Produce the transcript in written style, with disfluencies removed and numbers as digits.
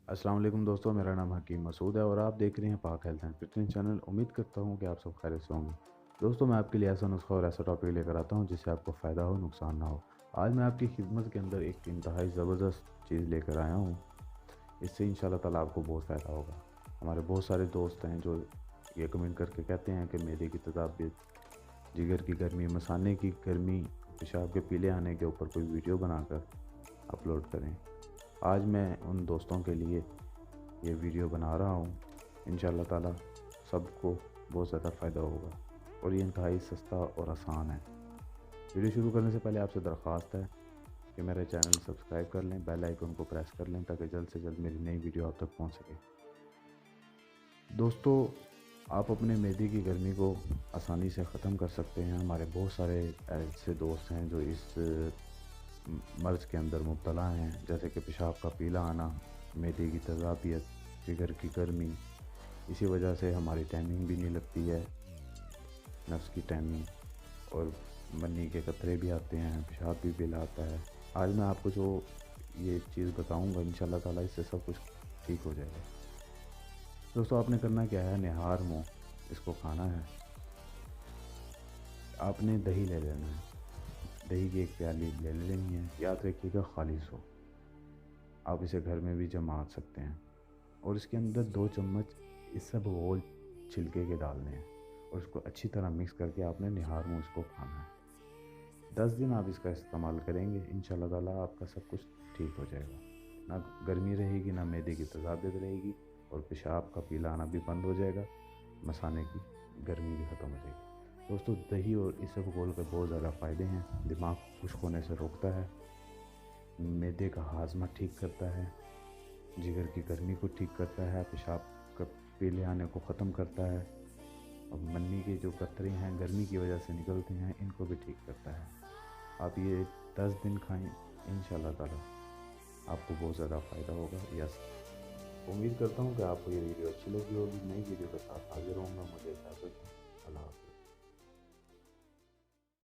अस्सलाम वालेकुम दोस्तों, मेरा नाम हकीम मसूद है और आप देख रहे हैं पाक हेल्थ एंड फिटनेस चैनल। उम्मीद करता हूं कि आप सब खैरियत से होंगे। दोस्तों, मैं आपके लिए ऐसा नुस्खा और ऐसा टॉपिक लेकर आता हूं जिससे आपको फ़ायदा हो, नुकसान ना हो। आज मैं आपकी खिदमत के अंदर एक इंतहाई ज़बरदस्त चीज़ लेकर आया हूं। इससे इंशाल्लाह ताला आपको बहुत फ़ायदा होगा। हमारे बहुत सारे दोस्त हैं जो ये कमेंट करके कहते हैं कि मैदे की तेज़ाबियत, जिगर की गर्मी, मसाने की गर्मी, पेशाब के पीले आने के ऊपर कोई वीडियो बनाकर अपलोड करें। आज मैं उन दोस्तों के लिए ये वीडियो बना रहा हूँ। इंशाल्लाह ताला सबको बहुत ज़्यादा फ़ायदा होगा और ये इंतहाई सस्ता और आसान है। वीडियो शुरू करने से पहले आपसे दरख्वास्त है कि मेरे चैनल सब्सक्राइब कर लें, बेल आइकन को प्रेस कर लें ताकि जल्द से जल्द मेरी नई वीडियो आप तक पहुंच सके। दोस्तों, आप अपने मैदे की गर्मी को आसानी से ख़त्म कर सकते हैं। हमारे बहुत सारे ऐसे दोस्त हैं जो इस मर्ज़ के अंदर मुब्तला हैं, जैसे कि पेशाब का पीला आना, मैदे की तेज़ाबियत, जिगर की गर्मी। इसी वजह से हमारी टाइमिंग भी नहीं लगती है, नफ्स की टाइमिंग, और मन्नी के कतरे भी आते हैं, पेशाब भी पीला आता है। आज मैं आपको जो ये चीज़ बताऊंगा इंशाल्लाह ताला इससे सब कुछ ठीक हो जाएगा। दोस्तों, आपने करना क्या है, निहार मुँह इसको खाना है। आपने दही ले लेना है, दही की एक प्याली ले लेनी है। याद रखिएगा खालिस हो। आप इसे घर में भी जमा सकते हैं और इसके अंदर 2 चम्मच इस सब घोल छिलके के डालने हैं और उसको अच्छी तरह मिक्स करके आपने निहार मुँह इसको खाना है। 10 दिन आप इसका इस्तेमाल करेंगे, इंशाल्लाह ताला आपका सब कुछ ठीक हो जाएगा। ना गर्मी रहेगी, ना मैदे की तेज़ाबियत रहेगी और पेशाब का पीला आना भी बंद हो जाएगा, मसाने की गर्मी भी ख़त्म हो जाएगी। दोस्तों, दही और इस सब घोल के बहुत ज़्यादा फ़ायदे हैं। दिमाग खुश्क होने से रोकता है, मैदे का हाजमा ठीक करता है, जिगर की गर्मी को ठीक करता है, पेशाब का पीले आने को ख़त्म करता है और मन्नी के जो कतरे हैं गर्मी की वजह से निकलते हैं, इनको भी ठीक करता है। आप ये 10 दिन खाएं, इंशाल्लाह ताला आपको बहुत ज़्यादा फ़ायदा होगा। यस, उम्मीद करता हूँ कि आपको ये वीडियो अच्छी लगी होगी। नई वीडियो के साथ हाजिर होऊंगा। मुझे इजाज़त दें। अल्लाह हाफ़िज़।